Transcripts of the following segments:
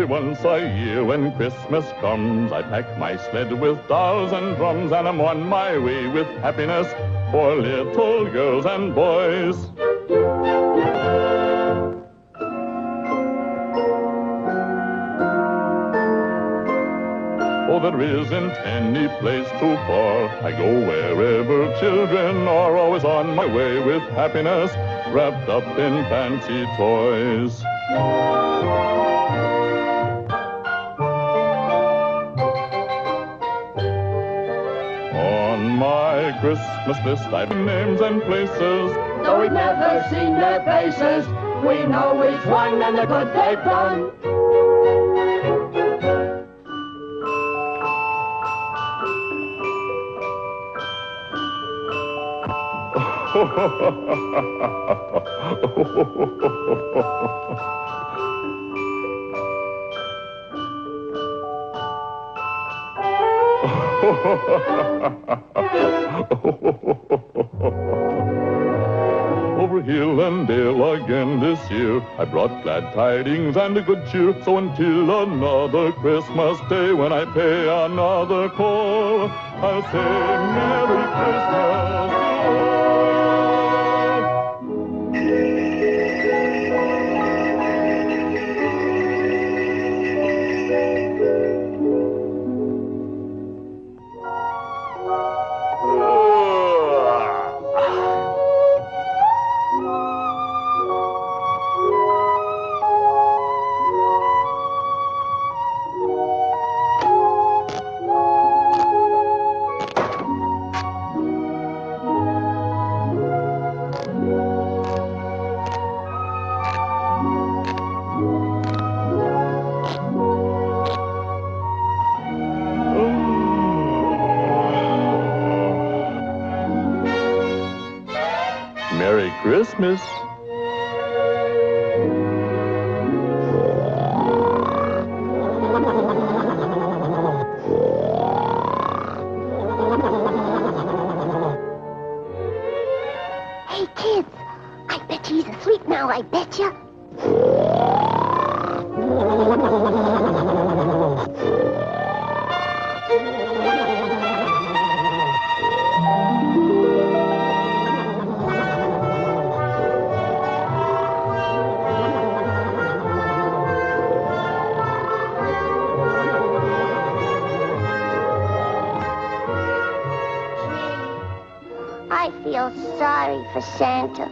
once a year when Christmas comes, I pack my sled with dolls and drums, and I'm on my way with happiness for little girls and boys. Oh, there isn't any place too far. I go wherever children are, always on my way with happiness, wrapped up in fancy toys. On my Christmas list I've names and places, though we've never seen their faces, we know each one and the good they've done. Over hill and dale again this year, I brought glad tidings and a good cheer. So until another Christmas day, when I pay another call, I'll say Merry Christmas to all. Merry Christmas. Hey, kids, I bet he's asleep now, I bet ya. I feel sorry for Santa.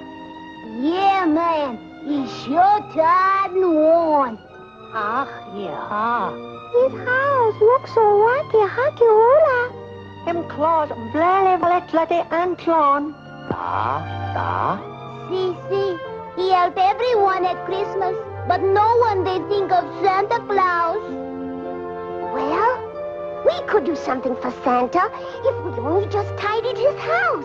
Yeah, man. He's sure tired and worn. Ja. His house looks so wacky-hacky-hula. Hem claws blale-vale-clatte and clawn. Da. See, he helped everyone at Christmas, but no one they think of Santa Claus. Well, we could do something for Santa if we only just tidied his house.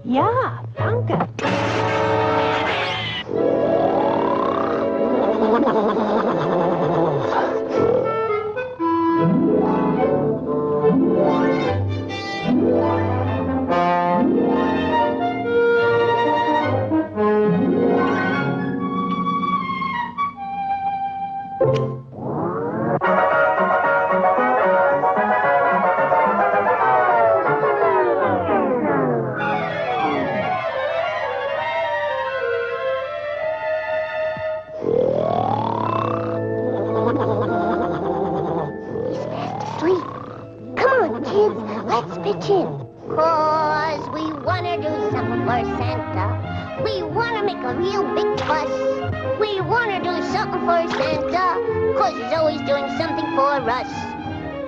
Ja, danke. Let's pitch in. 'Cause we want to do something for Santa. We want to make a real big fuss. We want to do something for Santa, 'cause he's always doing something for us.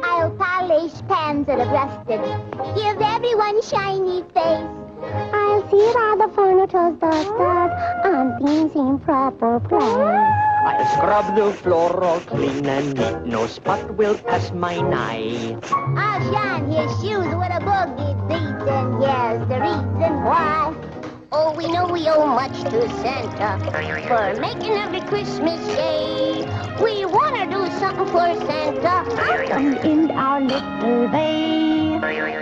I'll polish pans that have rusted, give everyone shiny face. I'll see all the furniture's dusted and things in proper place. I'll scrub the floor all clean and neat, no spot will pass my nigh. I'll shine his shoes with a boogie beat, and here's the reason why. Oh, we know we owe much to Santa for making every Christmas gay. We want to do something for Santa. And in our little way,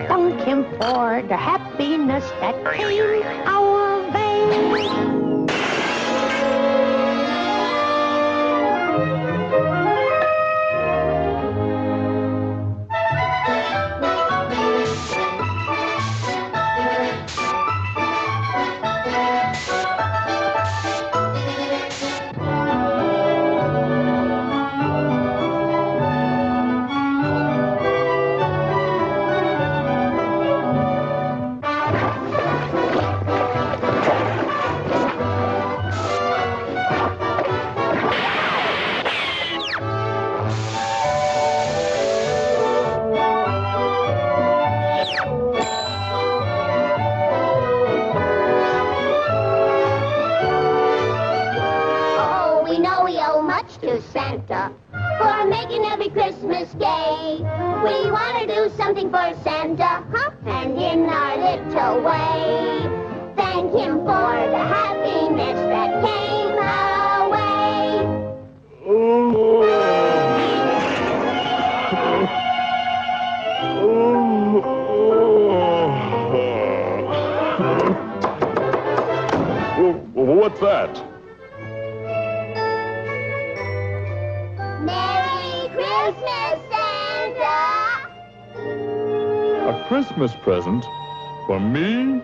thank him for the happiness that came our way. Santa for making every Christmas gay. We want to do something for Santa, and in our little way, thank him for the happiness that came our way. What's that? Christmas, Santa! A Christmas present? For me?